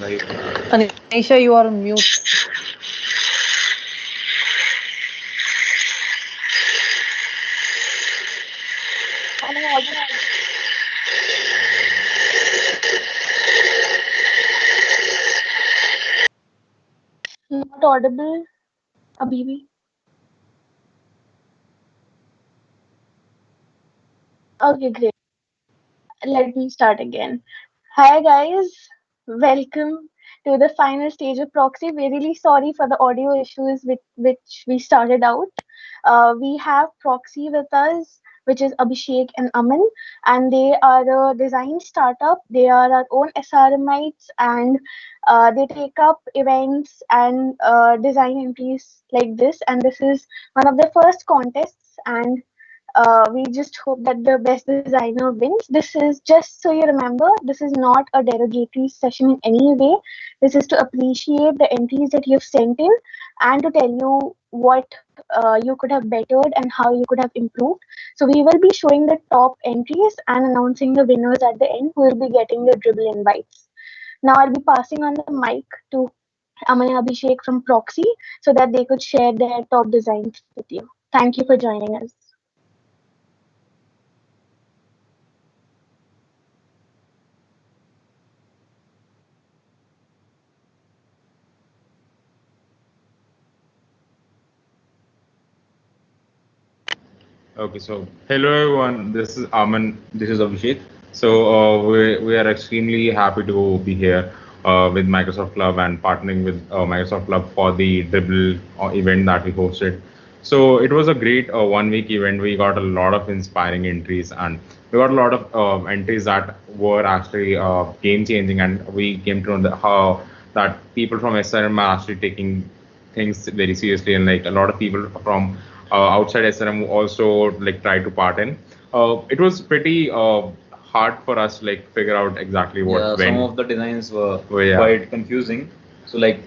Anisha, you are on mute. Am I audible? Not audible, Abibi. Okay, great. Let me start again. Hi, guys. Welcome to the final stage of Proxy. We're really sorry for the audio issues with which we started out. We have Proxy with us, which is Abhishek and Aman, and they are a design startup. They are our own SRMites, and they take up events and design entries like this. And this is one of the first contests, and we just hope that the best designer wins. This is just so you remember, this is not a derogatory session in any way. This is to appreciate the entries that you've sent in and to tell you what you could have bettered and how you could have improved. So we will be showing the top entries and announcing the winners at the end who will be getting the dribble invites. Now I'll be passing on the mic to Aman and Abhishek from Proxy so that they could share their top designs with you. Thank you for joining us. Okay, so hello everyone. This is Aman. This is Abhishek. So we are extremely happy to be here with Microsoft Club and partnering with Microsoft Club for the Dribble event that we hosted. So it was a great 1 week event. We got a lot of inspiring entries and we got a lot of entries that were actually game changing, and we came to know how that people from SRM are actually taking things very seriously, and like a lot of people from outside SRM also like try to part in. It was pretty hard for us like figure out exactly what Yeah, went. some of the designs were Yeah. quite confusing. So like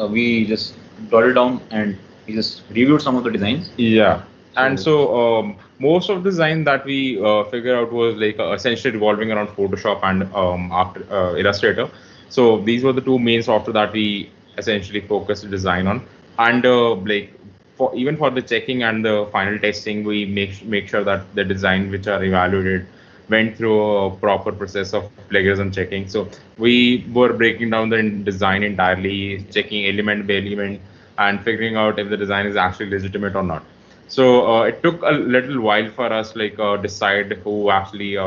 we just got it down and we just reviewed some of the designs. Yeah. And so most of the design that we figure out was like essentially revolving around Photoshop and after Illustrator. So these were the two main software that we essentially focused design on. And like for even for the checking and the final testing, we make sure that the design which are evaluated went through a proper process of plagiarism checking. So we were breaking down the design entirely, checking element by element, and figuring out if the design is actually legitimate or not. So it took a little while for us like decide who actually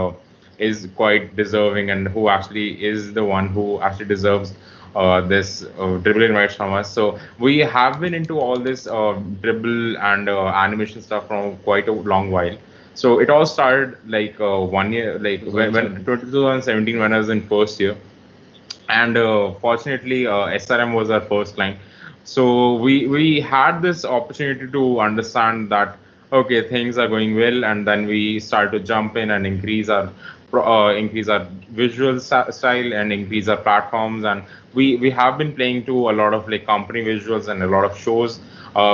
is quite deserving and who actually is the one who actually deserves this dribble invites from us. So we have been into all this dribble and animation stuff from quite a long while. So it all started like 1 year, like when 2017 when I was in first year, and fortunately SRM was our first client. So we had this opportunity to understand that okay, things are going well, and then we start to jump in and increase our visual style and increase our platforms. And we have been playing to a lot of like company visuals and a lot of shows.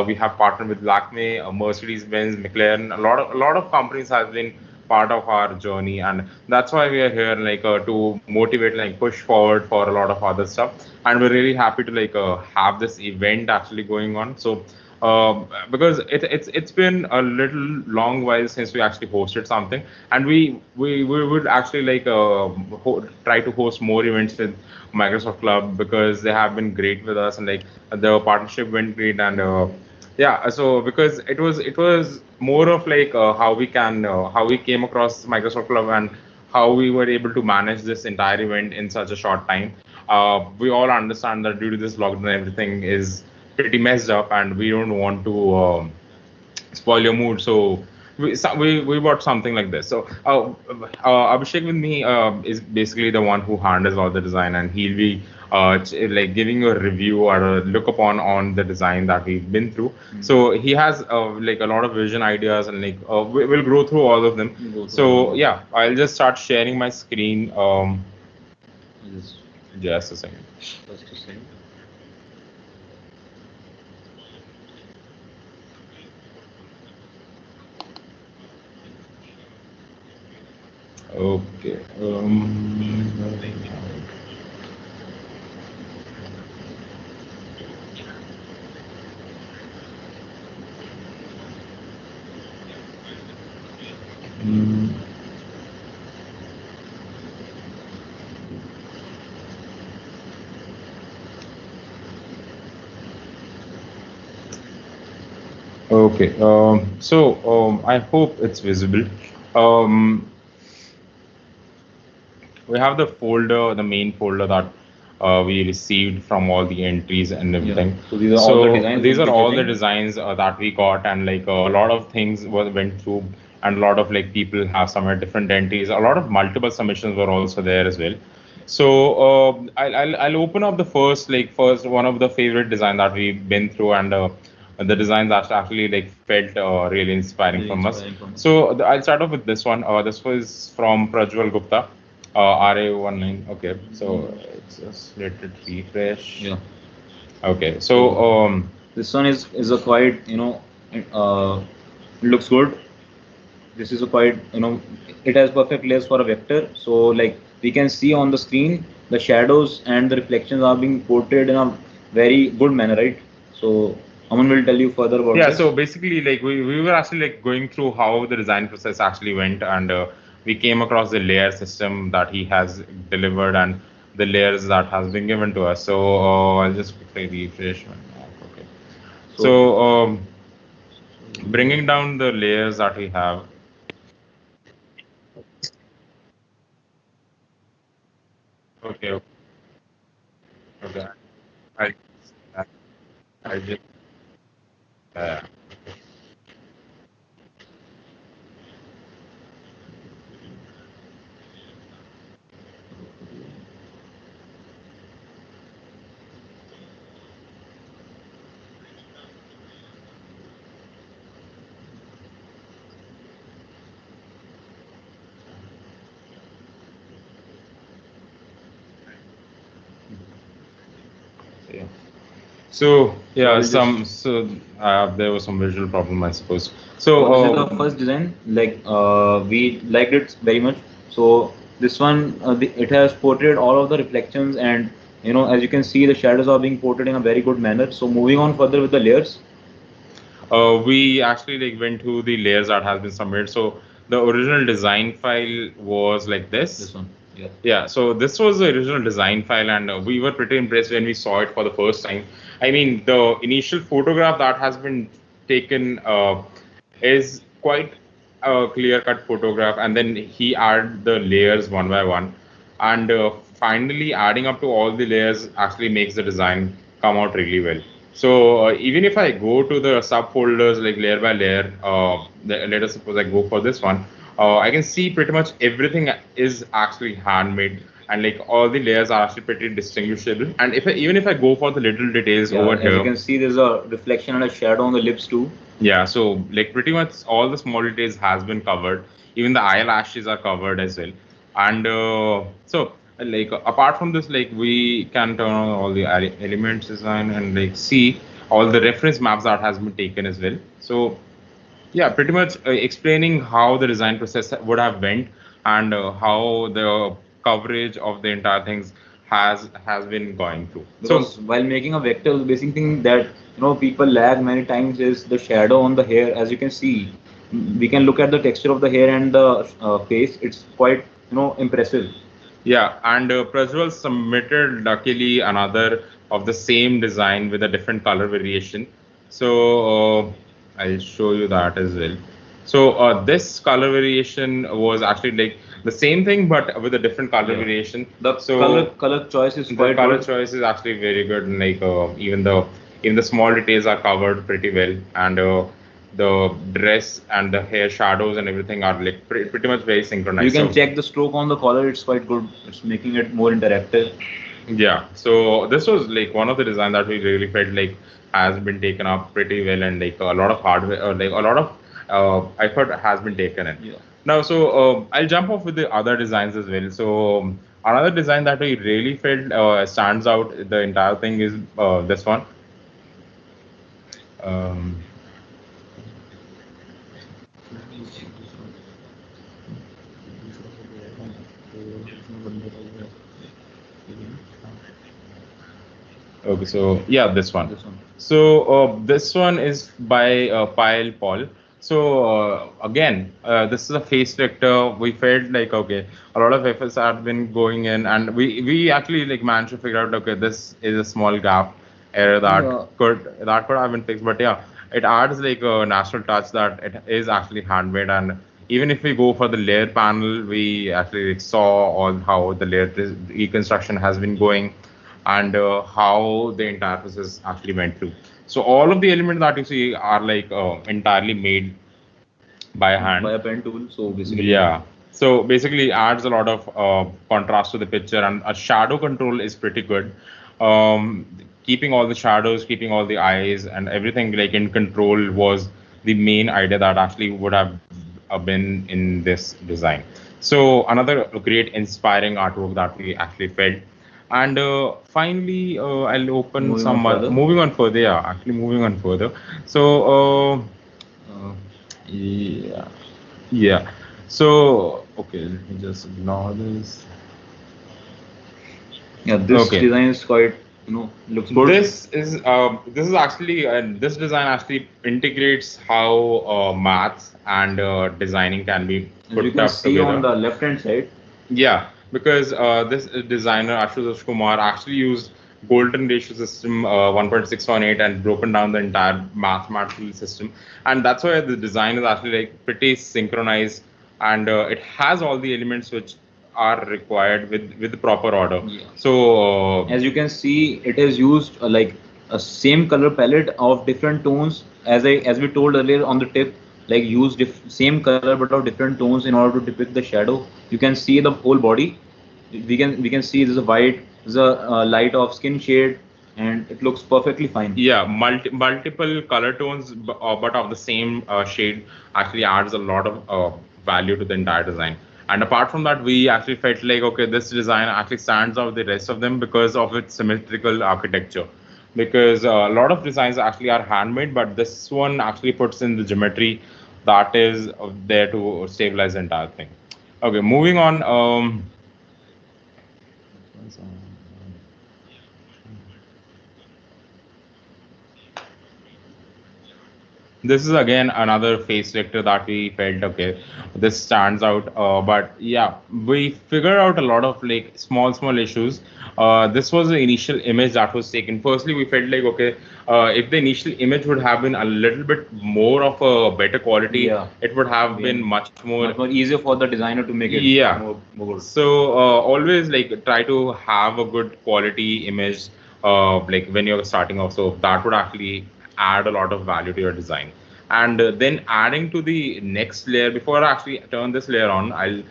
We have partnered with Lakme, Mercedes-Benz, McLaren. A lot of companies have been part of our journey, and that's why we are here like to motivate, like push forward for a lot of other stuff. And we're really happy to like have this event actually going on. So because it's been a little long while since we actually hosted something, and we would actually like try to host more events with Microsoft Club because they have been great with us, and like the partnership went great. And yeah, so because it was more of like how we came across Microsoft Club and how we were able to manage this entire event in such a short time. We all understand that due to this lockdown, everything is pretty messed up, and we don't want to spoil your mood. So we bought something like this. So Abhishek with me is basically the one who handles all the design, and he'll be like giving you a review or a look upon on the design that we've been through. So he has like a lot of vision ideas, and like we'll go through all of them. So yeah, I'll just start sharing my screen. Just a second. Just a second. Okay. Okay. I hope it's visible. Um, we have the folder, the main folder that we received from all the entries and everything. So these are all the So designs these we'll are be all the getting. designs that we got, and like a lot of things went through, and a lot of like people have submitted different entries. A lot of multiple submissions were also there as well. So I'll open up the first one of the favorite design that we've been through, and the design that actually like felt really inspiring from us. So I'll start off with this one. This was from Prajwal Gupta, RA19. Okay, so it's just let it refresh. Yeah. Okay, so this one is a quite it looks good. This is a quite it has perfect layers for a vector. So like we can see on the screen the shadows and the reflections are being portrayed in a very good manner, right? So Aman will tell you further about yeah, this. so basically like we were actually like going through how the design process actually went, and we came across the layer system that he has delivered and the layers that has been given to us. So I'll just quickly refresh my map. Okay, so bringing down the layers that we have. Okay, okay. I I just uh, yeah. So yeah, there was some visual problem, I suppose. So So this is the first design. Like we liked it very much. So this one, it has portrayed all of the reflections, and as you can see, the shadows are being portrayed in a very good manner. So moving on further with the layers. we actually like went through the layers that has been submitted. So the original design file was like this. This one. Yeah. Yeah, so this was the original design file, and we were pretty impressed when we saw it for the first time. I mean, the initial photograph that has been taken is quite a clear-cut photograph, and then he added the layers one by one, and finally adding up to all the layers actually makes the design come out really well. So even if I go to the subfolders like layer by layer, let us suppose I go for this one, I can see pretty much everything is actually handmade, and like all the layers are actually pretty distinguishable. And even if I go for the little details over As here, you can see, there's a reflection and a shadow on the lips too. yeah, so like pretty much all the small details has been covered. Even the eyelashes are covered as well. And like apart from this, like we can turn on all the elements design and like see all the reference maps that has been taken as well. So yeah, pretty much explaining how the design process would have went, and how the coverage of the entire things has been going through. Because while making a vector, the basic thing that people lag many times is the shadow on the hair. As you can see, we can look at the texture of the hair and the face. It's quite impressive. Yeah, and Prajwal submitted luckily another of the same design with a different color variation. So I'll show you that as well. So this color variation was actually like the same thing but with a different color variation. The color choice is The quite color good. choice is actually very good, and like even the small details are covered pretty well, and the dress and the hair shadows and everything are like pretty much very synchronized. You can check the stroke on the collar. It's quite good. It's making it more interactive. Yeah, so this was like one of the design that we really felt like has been taken up pretty well, and like a lot of hardware, or like a lot of effort has been taken in. Yeah. Now, so I'll jump off with the other designs as well. So another design that we really felt stands out the entire thing is this one. Um, Okay, so yeah, this one. So this one is by Pyle Paul. So again, this is a face vector. We felt like okay, a lot of efforts have been going in, and we actually like managed to figure out okay, this is a small gap error that could have been fixed. But yeah, it adds like a natural touch that it is actually handmade. And even if we go for the layer panel, we actually like saw all how the layer reconstruction has been going, and how the entire process actually went through. So all of the elements that you see are like entirely made by hand. By a pen tool. So basically, Yeah. So basically, adds a lot of contrast to the picture, and a shadow control is pretty good. Keeping all the shadows, keeping all the eyes, and everything like in control was the main idea that actually would have been in this design. So another great inspiring artwork that we actually felt. And finally, I'll open moving some on further. moving on further. Yeah, actually moving on further. So yeah. Yeah. So, okay, let me just ignore this. Yeah, this Okay. design is quite, looks good. This is actually this design actually integrates how maths and designing can be As put you can up see together. on the left hand side. Yeah, because this designer Ashutosh Kumar actually used golden ratio system 1.618 and broken down the entire mathematical system, and that's why the design is actually like pretty synchronized, and it has all the elements which are required with the proper order. Yeah. So As you can see, it is used like a same color palette of different tones. As we told earlier on the tip, like use same color but of different tones in order to depict the shadow. You can see the whole body. We can see there's a white, there's a light of skin shade, and it looks perfectly fine. yeah, multiple color tones, but of the same shade actually adds a lot of value to the entire design. And apart from that, we actually felt like, okay, this design actually stands out the rest of them because of its symmetrical architecture. Because a lot of designs actually are handmade, but this one actually puts in the geometry that is there to stabilize the entire thing. Okay, moving on. This is again another face vector that we felt, okay, this stands out, but yeah, we figured out a lot of like small issues. This was the initial image that was taken. Firstly, we felt like, okay, if the initial image would have been a little bit more of a better quality, Yeah. it would have been much more easier for the designer to make it yeah more good. So always like try to have a good quality image like when you're starting off, so that would actually add a lot of value to your design. And then adding to the next layer, before I actually turn this layer on, I'll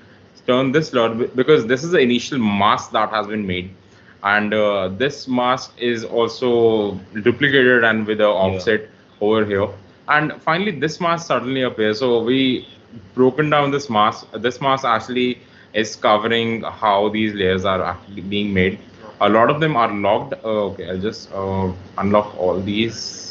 turn this layer because this is the initial mask that has been made, and this mask is also duplicated and with a offset over here. And finally this mask suddenly appears, so we broken down this mask. This mask actually is covering how these layers are actually being made. A lot of them are locked. Okay, I'll just unlock all these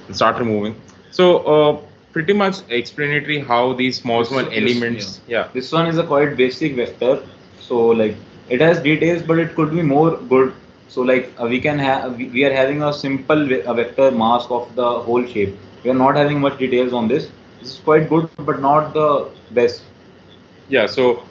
and start removing. So pretty much explanatory how these small elements. Yeah. This one is a quite basic vector, so like it has details, but it could be more good. So like we can have we are having a simple a vector mask of the whole shape. We are not having much details on this. This is quite good, but not the best. Yeah, so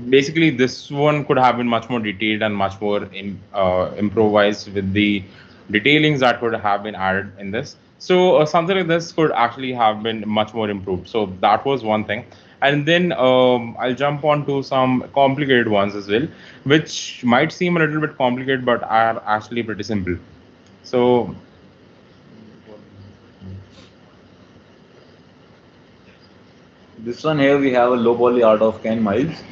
basically this one could have been much more detailed and much more improvised with the detailings that would have been added in this. So something like this could actually have been much more improved. So that was one thing. And then I'll jump on to some complicated ones as well, which might seem a little bit complicated, but are actually pretty simple. So This one here we have a low poly art of Ken Miles.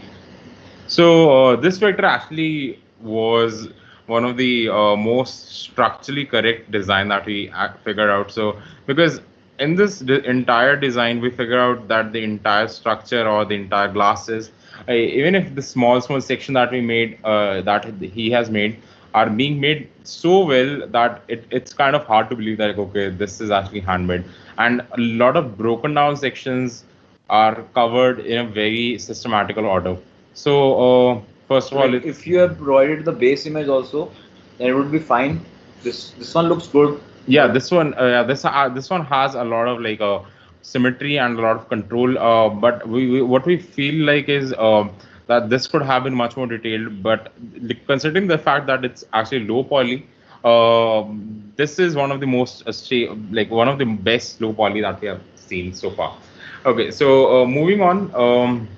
So this vector actually was one of the most structurally correct design that we figured out. So because in this entire design, we figure out that the entire structure or the entire glasses, even if the small section that we made, that he has made, are being made so well that it's kind of hard to believe that, okay, this is actually handmade. And a lot of broken down sections are covered in a very systematical order. So first of all, Like if you have provided the base image also, then it would be fine. This one looks good. yeah, this one has a lot of like symmetry and a lot of control. But we what we feel like is that this could have been much more detailed. But considering the fact that it's actually low poly, This is one of the most one of the best low poly that we have seen so far. Okay, so moving on.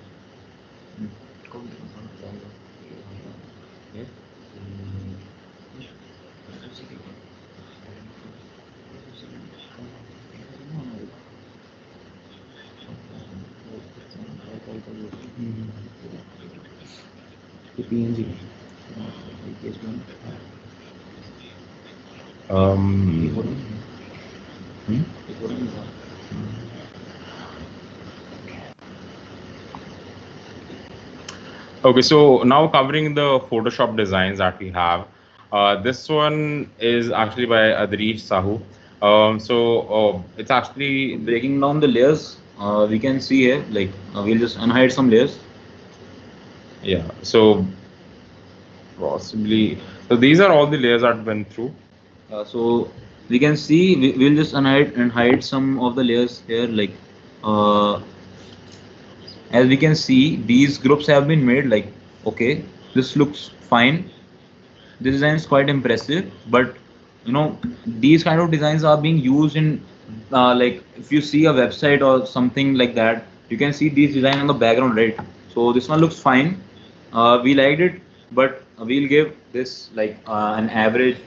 Okay, so now covering the Photoshop designs that we have. This one is actually by Adrish Sahu. It's actually breaking down the layers. We can see here, like we'll just unhide some layers. Yeah, so possibly, so these are all the layers that went through. So we can see we'll just unhide and hide some of the layers here, like as we can see these groups have been made. Like, okay, this looks fine, this design is quite impressive, but you know, these kind of designs are being used in like if you see a website or something like that, you can see these design on the background, right? So this one looks fine, we liked it, but we'll give this like an average.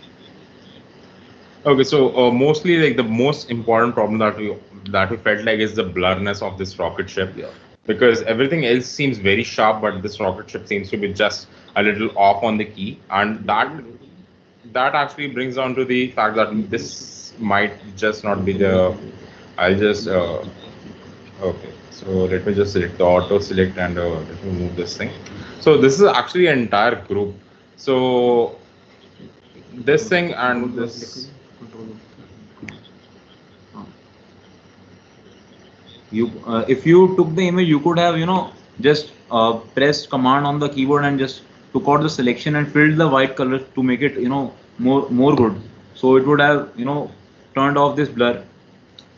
Okay, so mostly like the most important problem that we felt like is the blurriness of this rocket ship. Yeah. Because everything else seems very sharp, but this rocket ship seems to be just a little off on the key, and that actually brings down to the fact that this might just not be the. I'll just okay. So let me just select the auto select and let me move this thing. So this is actually an entire group. So this thing and this. You if you took the image, you could have, you know, just pressed command on the keyboard and just took out the selection and filled the white color to make it, you know, more good. So it would have, you know, turned off this blur.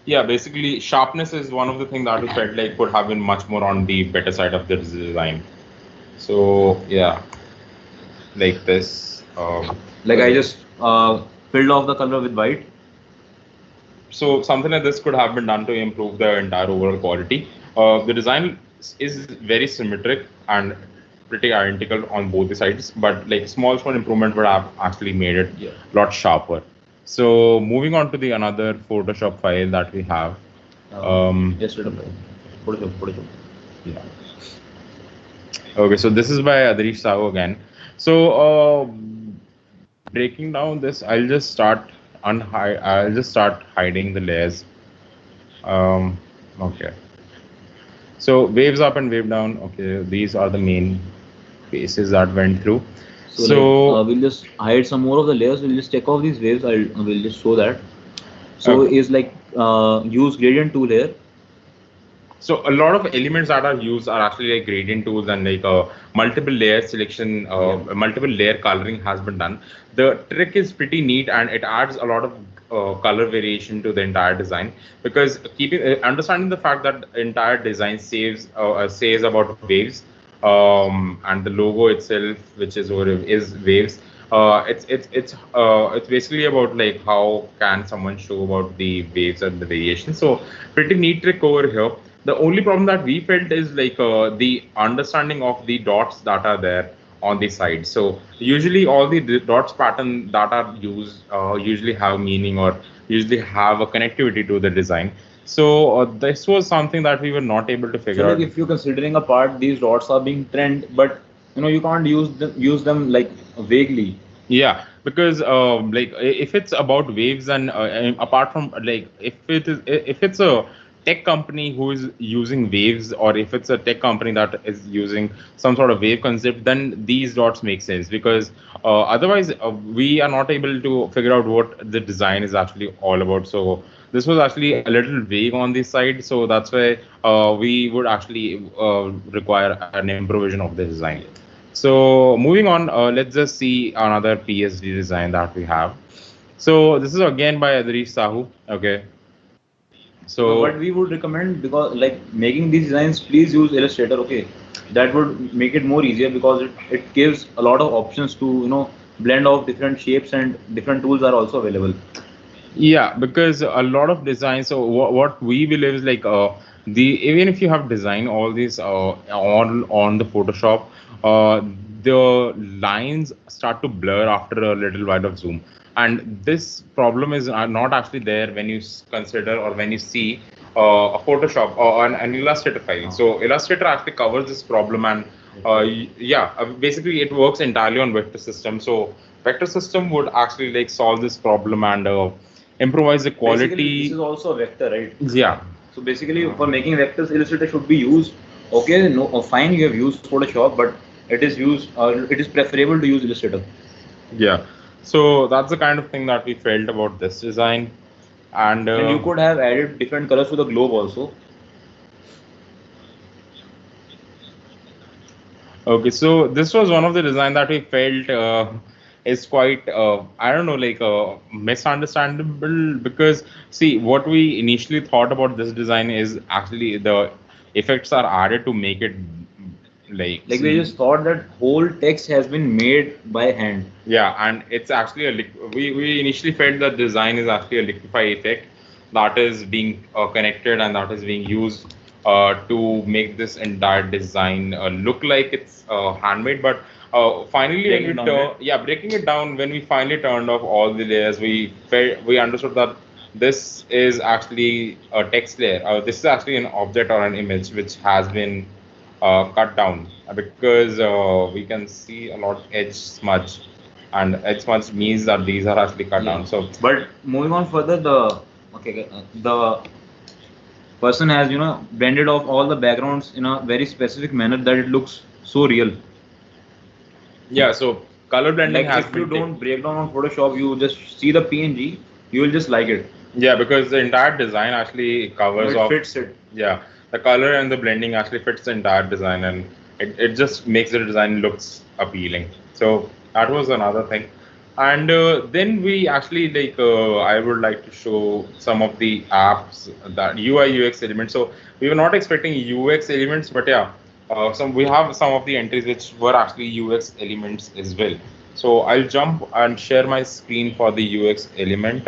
Yeah, basically sharpness is one of the things that we felt like could have been much more on the better side of the design. So yeah, like this. Like I just filled off the color with white. So something like this could have been done to improve the entire overall quality. The design is very symmetric and pretty identical on both the sides, but like small improvement would have actually made it a lot sharper. So moving on to the another Photoshop file that we have. Yes, Photoshop. Yeah. Okay, so this is by Adrish Sahu again. So breaking down this, I'll just start hiding the layers. Okay. So waves up and wave down. Okay, these are the main faces that went through. So like, we'll just hide some more of the layers. We'll just take off these waves. We'll just show that. So okay. is like use gradient tool here. So a lot of elements that are used are actually like gradient tools and like multiple layer selection, multiple layer coloring has been done. The trick is pretty neat and it adds a lot of color variation to the entire design, because keeping understanding the fact that entire design says about waves, and the logo itself, which is waves. It's basically about like how can someone show about the waves and the variation. So pretty neat trick over here. The only problem that we felt is like the understanding of the dots that are there on the side. So usually all the dots pattern that are used usually have meaning or usually have a connectivity to the design. So this was something that we were not able to figure out. If you're considering a part, these dots are being trend, but you know you can't use them like vaguely. Yeah, because like if it's about waves and apart from like if it's a tech company who is using waves, or if it's a tech company that is using some sort of wave concept, then these dots make sense, because otherwise we are not able to figure out what the design is actually all about. So this was actually a little vague on this side, so that's why we would actually require an improvisation of the design. So moving on, let's just see another PSD design that we have. So this is again by Adrish Sahu. Okay. So what we would recommend, because like making these designs, please use Illustrator. Okay, that would make it more easier because it gives a lot of options to, you know, blend of different shapes and different tools are also available. Yeah, because a lot of design. So what we believe is like the even if you have designed all these on the Photoshop, the lines start to blur after a little while of zoom, and this problem is not actually there when you consider or when you see a Photoshop or an Illustrator file. So Illustrator actually covers this problem, and yeah, basically it works entirely on vector system. So vector system would actually like solve this problem and improvise the Basically, this quality. is also a vector, right? Yeah. So basically, for making vectors, Illustrator should be used. Okay, no, fine, you have used Photoshop, but it is preferable to use Illustrator. Yeah. So that's the kind of thing that we felt about this design. And And you could have added different colors to the globe also. okay, so this was one of the design that we felt is quite I don't know, like misunderstandable, because see, what we initially thought about this design is actually the effects are added to make it like Like we just thought that whole text has been made by hand. yeah, and it's actually we initially felt that design is actually a liquify effect that is being connected and that is being used to make this entire design look like it's handmade. But finally, when Breaking we down it. yeah, breaking it down, when we finally turned off all the layers, we understood that this is actually a text layer. This is actually an object or an image which has been cut down, because we can see a lot of edge smudge, and edge smudge means that these are actually cut Yeah. down. So But moving on further, the person has blended off all the backgrounds in a very specific manner that it looks so real. yeah, so color blending Like has if you been don't break down on Photoshop, you just see the PNG, you will just like it. yeah, because the entire design actually covers It off. fits it. Yeah, the color and the blending actually fits the entire design, and it just makes the design looks appealing. So that was another thing. And then we actually like I would like to show some of the apps that UI UX elements. So we were not expecting UX elements, but yeah, some we have some of the entries which were actually UX elements as well. So I'll jump and share my screen for the UX element.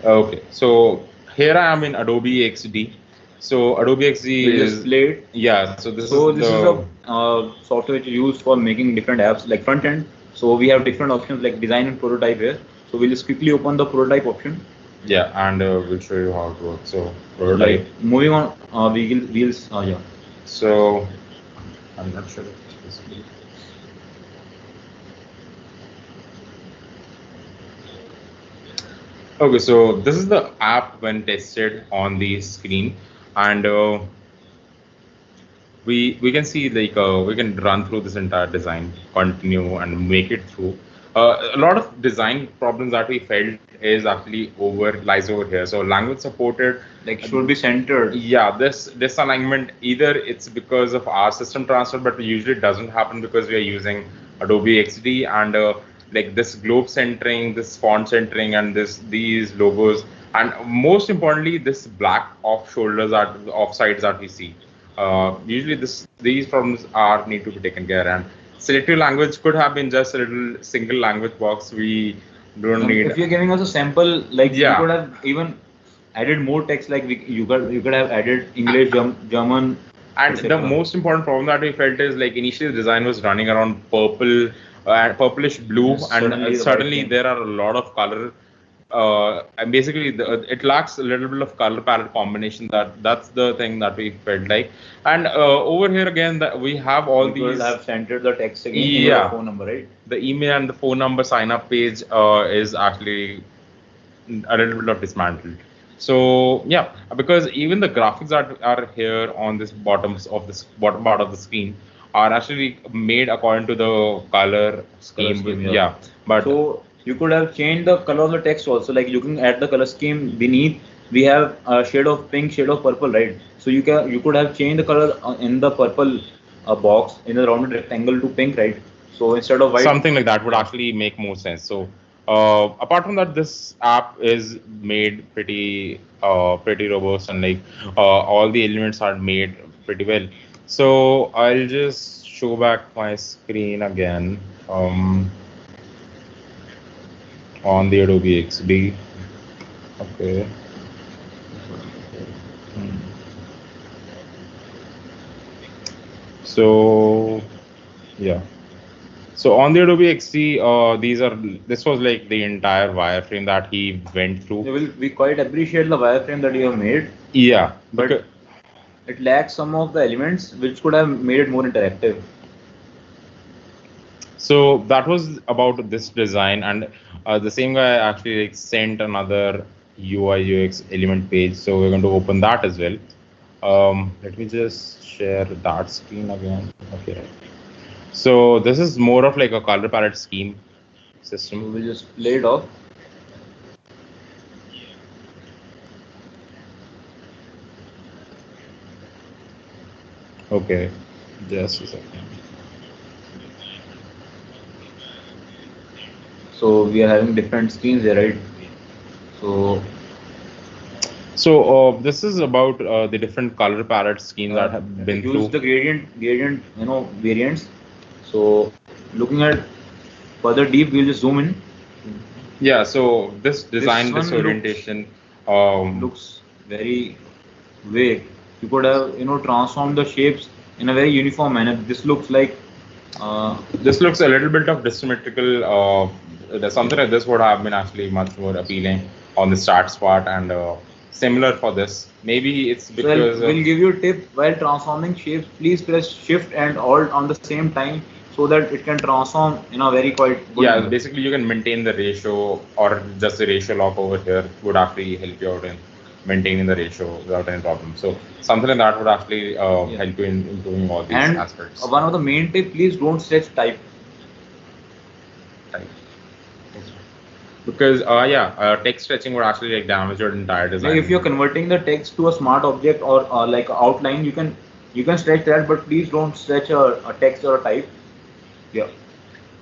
Okay, so here I am in Adobe XD. So Adobe XD We is just played. yeah. So this is This is the a software which is used for making different apps like front end. So we have different options like design and prototype here. So we'll just quickly open the prototype option. yeah, and we'll show you how it works. So prototype. Like moving on, yeah. So I'm not sure if this will. Okay, so this is the app when tested on the screen, and we can see like we can run through this entire design, continue and make it through. A lot of design problems that we felt is actually lies over here. So language supported, Like should be centered. yeah, this alignment, either it's because of our system transfer, but usually it doesn't happen because we are using Adobe XD, and like this globe centering, this font centering, and these logos, and most importantly this black off shoulders that off sides that we see. Usually these problems are need to be taken care, and selective language could have been just a little single language box. We don't need. If you're giving us a sample, like Yeah. you could have even added more text. Like you could have added English, German. And the most important problem that we felt is like initially the design was running around purple and purplish blue, and suddenly there are a lot of color. And basically, it lacks a little bit of color palette combination. That's the thing that we felt like. And over here again, we have all you these. have centered the text again. Yeah. The phone number, right? The email and the phone number sign up page is actually a little bit of dismantled. So yeah, because even the graphics that are here on this bottom part of the screen are actually made according to the color scheme. Yeah, but so you could have changed the color of the text also. Like looking at the color scheme beneath, we have a shade of pink, shade of purple, right? So you could have changed the color in the purple box in the rounded rectangle to pink, right? So instead of white, something like that would actually make more sense. So apart from that, this app is made pretty robust, and like all the elements are made pretty well. So I'll just show back my screen again on the Adobe XD. Okay. So yeah. So on the Adobe XD, this was like the entire wireframe that he went through. We quite appreciate the wireframe that you have made. Yeah, but it lacks some of the elements which could have made it more interactive. So that was about this design, and the same guy actually like sent another UI UX element page. So we're going to open that as well. Let me just share that screen again. Okay. So this is more of like a color palette scheme system. So we'll just play it off. Okay, just a second. So we are having different screens here, right? So this is about the different color palette schemes that have been use the gradient variants. So looking at further deep, we'll just zoom in. Yeah. So this design disorientation looks very vague. You could have transformed the shapes in a very uniform manner. This looks like this looks a little bit of dissymmetrical. Something like this would have been actually much more appealing on the stats part, and similar for this. Maybe it's because we'll give you a tip while transforming shapes. Please press Shift and Alt on the same time so that it can transform in a very quite good manner. Basically you can maintain the ratio, or just the ratio lock over here would actually help you out in maintaining the ratio without any problem. So something like that would actually help you in improving all these aspects. One of the main tips: please don't stretch type. Because text stretching would actually like damage your entire design. Like if you're converting the text to a smart object or like outline, you can stretch that, but please don't stretch a text or a type. Yeah.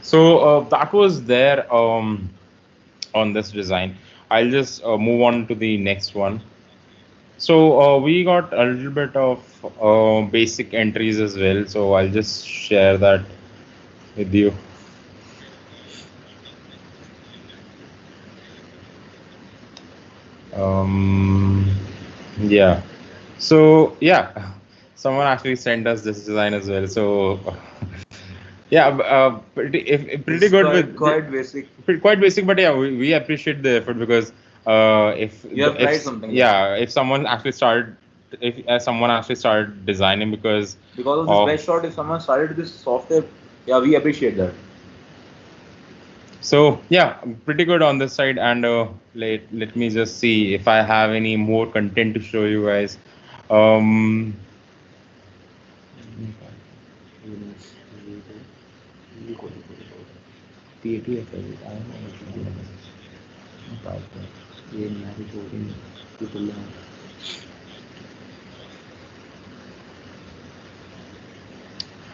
So that was there on this design. I'll just move on to the next one. So we got a little bit of basic entries as well. So I'll just share that with you. Yeah. So yeah, someone actually sent us this design as well. So yeah, pretty good with quite basic. Quite basic, but yeah, we appreciate the effort, because if you have tried something. If someone actually started designing because of this best shot, if someone started this software, yeah, we appreciate that. So yeah, pretty good on this side, and let me just see if I have any more content to show you guys.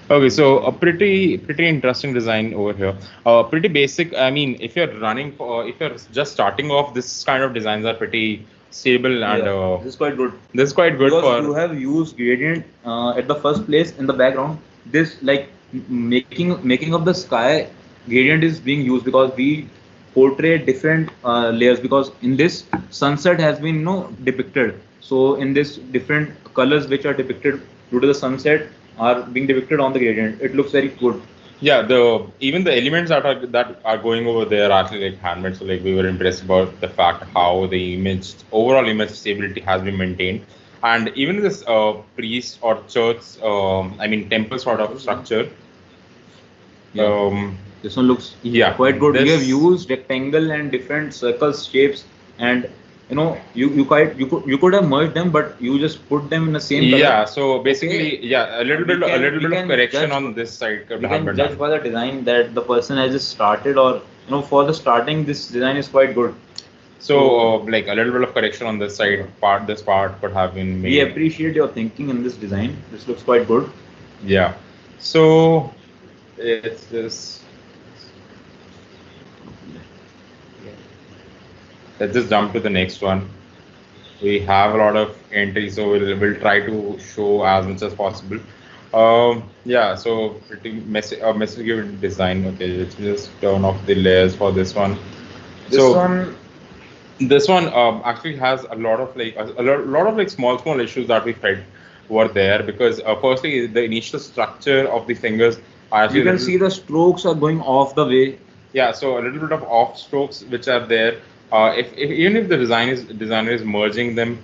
Okay, so a pretty interesting design over here. Pretty basic. I mean, if you're running for, if you're just starting off, this kind of designs are pretty stable, and this is quite good. This is quite good because you have used gradient at the first place in the background. This like making of the sky gradient is being used because we portray different layers, because in this sunset has been depicted. So in this different colors which are depicted due to the sunset are being depicted on the gradient. It looks very good. Yeah, even the elements that are going over there are actually like handmade. So like we were impressed about the fact how the overall image stability has been maintained, and even this priest or church, I mean temple sort of structure. Yeah. This one looks quite good. We have used rectangle and different circles shapes, and you could have merged them, but you just put them in the same color. Yeah, so basically, a little bit of correction on this side. We can judge by the design that the person has just started, or for the starting, this design is quite good. So like a little bit of correction on this side this part could have been made. We appreciate your thinking in this design. This looks quite good. Yeah. So it's just. Let's just jump to the next one. We have a lot of entries, so we'll try to show as much as possible. Yeah, so pretty messy given design. Okay, let's just turn off the layers for this one. This So one, this one actually has a lot of like lot of like small issues that we felt were there because firstly the initial structure of the fingers are you actually a can little see the strokes are going off the way. yeah, so a little bit of off strokes which are there. If even if the designer is merging them,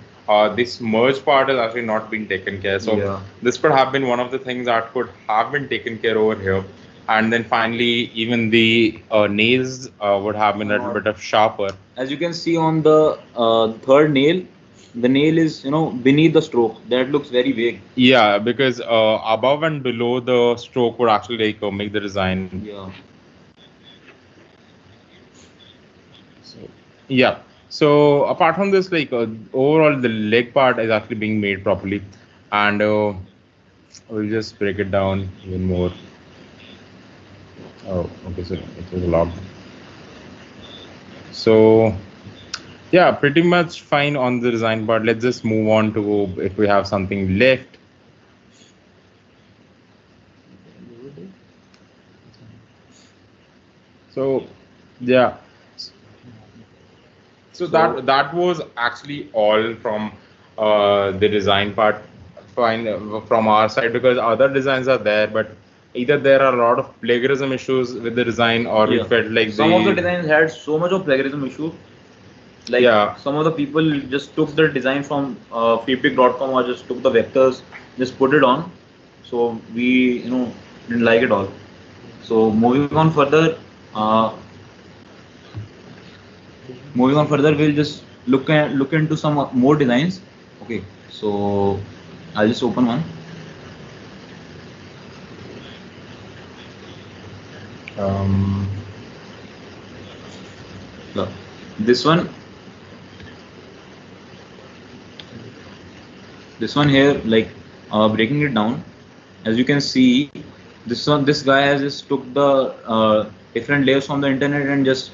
this merge part has actually not been taken care. So Yeah. this could have been one of the things that could have been taken care over here. And then finally, even the nails would have been a little bit of sharper. As you can see on the third nail, the nail is beneath the stroke. That looks very vague. Yeah, because above and below the stroke would actually like make the design. Yeah. So, yeah. So apart from this, like overall, the leg part is actually being made properly, and we'll just break it down even more. Oh, okay. So it was locked. So yeah, pretty much fine on the design part. Let's just move on to if we have something left. So yeah. So that was actually all from the design part, fine from our side because other designs are there, but either there are a lot of plagiarism issues with the design, or we felt like some of the designs had so much of plagiarism issue. Like some of the people just took the design from feedback.com or just took the vectors, just put it on. So we didn't like it all. So moving on further, we'll just look into some more designs. Okay, so I'll just open one. This one here, like breaking it down, as you can see, this guy has just took the different layers from the internet and just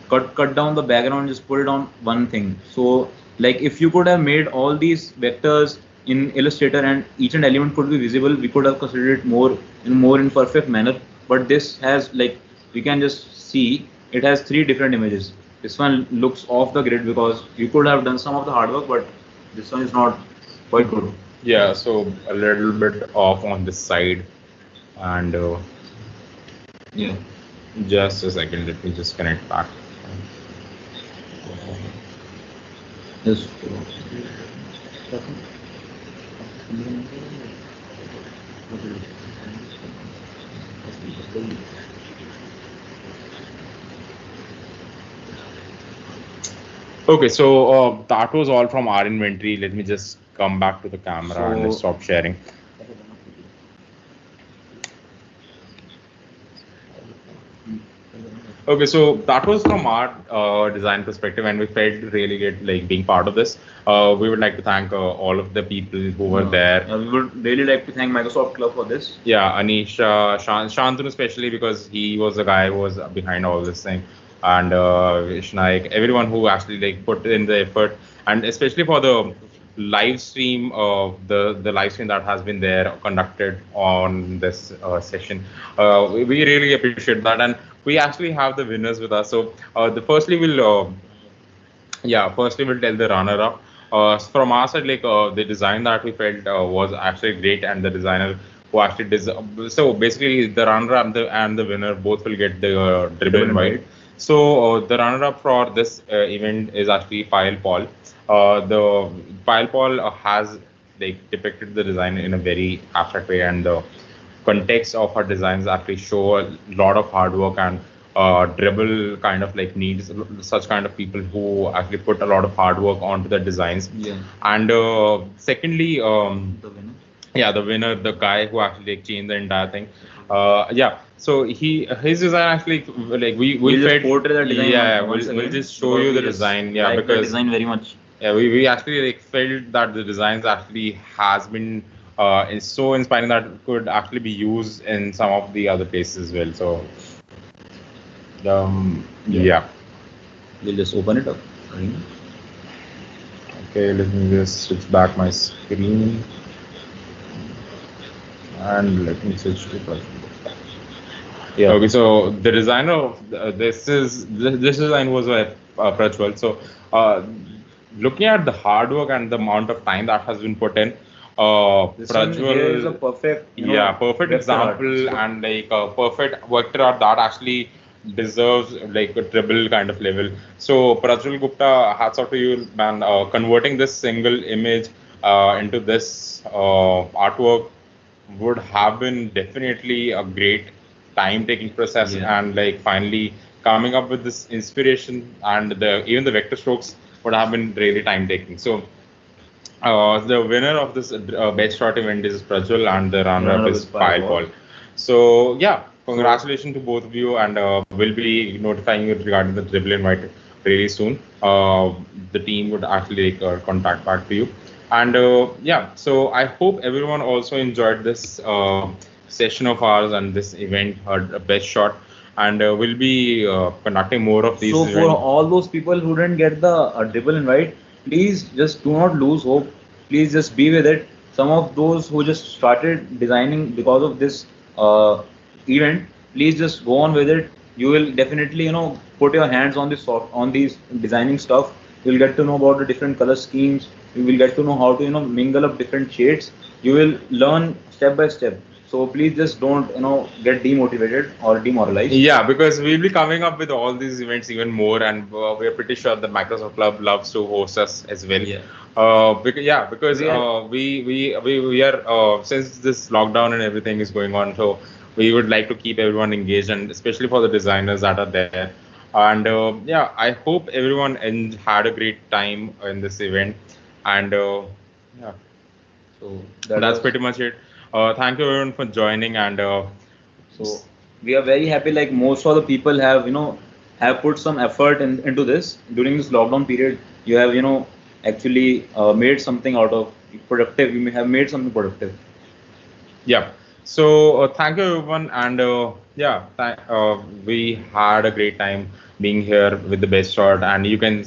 cut down the background, just put it on one thing. So like if you could have made all these vectors in Illustrator and each and element could be visible, we could have considered it more in perfect manner. But this has, like, we can just see it has three different images. This one looks off the grid because you could have done some of the hard work, but this one is not quite good. Yeah, so a little bit off on this side, and yeah. Just a second, let me just connect back. Yes. Okay, so that was all from our inventory. Let me just come back to the camera and just stop sharing. Okay, so that was from our design perspective, and we felt really good like being part of this. We would like to thank all of the people who were there. We would really like to thank Microsoft Club for this. Yeah, Anish, Shantanu especially, because he was the guy who was behind all this thing, and Vishnaik, everyone who actually like put in the effort, and especially for the live stream of the live stream that has been there conducted on this session. We really appreciate that, and we actually have the winners with us. So firstly we'll tell the runner up. From our side, like the design that we felt was actually great, and the designer who actually so basically the runner up and the winner both will get the dribble invite. So the runner up for this event is actually Payal Paul. The Payal Paul has like depicted the design in a very abstract way, and the context of her designs actually show a lot of hard work, and dribble kind of like needs such kind of people who actually put a lot of hard work onto the designs. Yeah. And secondly, the winner. Yeah, the winner, the guy who actually like changed the entire thing. Yeah. So his design actually like we just portray the design. Yeah, we'll just show you the design. Yeah, like because the design very much. Yeah, we actually like felt that the designs actually has been is so inspiring that it could actually be used in some of the other places as well. So yeah. We'll just open it up. Okay, let me just switch back my screen. And let me switch to Prajwal. Yeah. Okay, so the designer of this design was by Prajwal. So, looking at the hard work and the amount of time that has been put in, This one here is a Prajwal, perfect, yeah, perfect vector art. example and like a perfect vector art that actually deserves like a treble kind of level. So Prajwal Gupta, hats off to you, man. Converting this single image into this artwork would have been definitely a great time-taking process, Yeah. and like finally coming up with this inspiration and the even the vector strokes would have been really time-taking. So the winner of this best shot event is Prajwal, and the runner-up Runner-up is is Pile Pile Ball. Ball. So yeah, So congratulations to both of you, and we'll be notifying you regarding the dribble invite really soon. The team would actually contact back to you, and yeah. So I hope everyone also enjoyed this session of ours and this event, best shot, and we'll be conducting more of these So for events. all those people who didn't get the dribble invite, please just do not lose hope. Please just be with it. Some of those who just started designing because of this event, please just go on with it. You will definitely, put your hands on this on these designing stuff. You'll get to know about the different color schemes. You will get to know how to, mingle up different shades. You will learn step by step. So please just don't, get demotivated or demoralized. Yeah, because we'll be coming up with all these events even more, and we're pretty sure that Microsoft Club loves to host us as well. Yeah. Because We are we are since this lockdown and everything is going on, so we would like to keep everyone engaged, and especially for the designers that are there. And yeah, I hope everyone had a great time in this event, and yeah, so that that's was pretty much it. Thank you everyone for joining, and so we are very happy. Like most of the people have have put some effort into this during this lockdown period. You have actually made something out of productive. You may have made something productive. yeah. So thank you everyone, and yeah, we had a great time being here with the best shot, and you can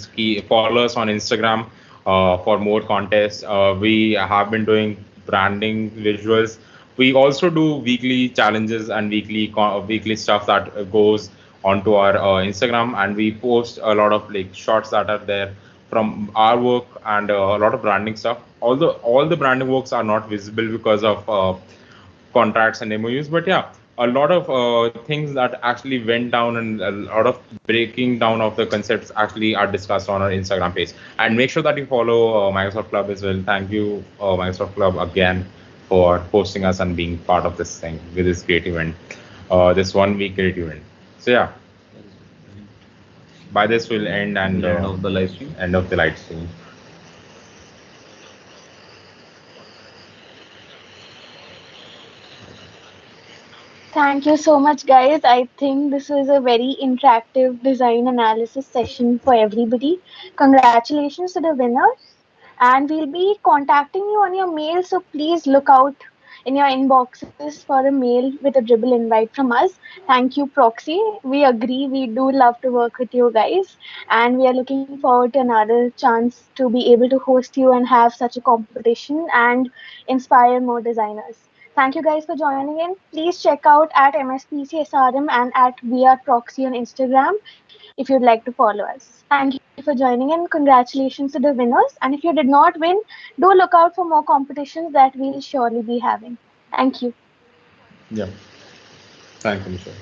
follow us on Instagram for more contests. We have been doing branding visuals. We also do weekly challenges and weekly stuff that goes onto our Instagram, and we post a lot of like shots that are there from our work and a lot of branding stuff. Although all the branding works are not visible because of contracts and MOUs. But yeah, a lot of things that actually went down and a lot of breaking down of the concepts actually are discussed on our Instagram page. And make sure that you follow Microsoft Club as well. Thank you, Microsoft Club, again for hosting us and being part of this thing with this great event, this 1 week great event. So yeah, by this we'll end and The end of the live stream. end of the live stream. Thank you so much, guys. I think this was a very interactive design analysis session for everybody. Congratulations to the winners. And we'll be contacting you on your mail, so please look out in your inboxes for a mail with a dribble invite from us. Thank you, Proxy. We agree, we do love to work with you guys, and we are looking forward to another chance to be able to host you and have such a competition and inspire more designers. Thank you guys for joining in. Please check out at MSPC SRM and at VR Proxy on Instagram if you'd like to follow us. Thank you for joining in. Congratulations to the winners. And if you did not win, do look out for more competitions that we'll surely be having. Thank you. Yeah, thank you, Michelle.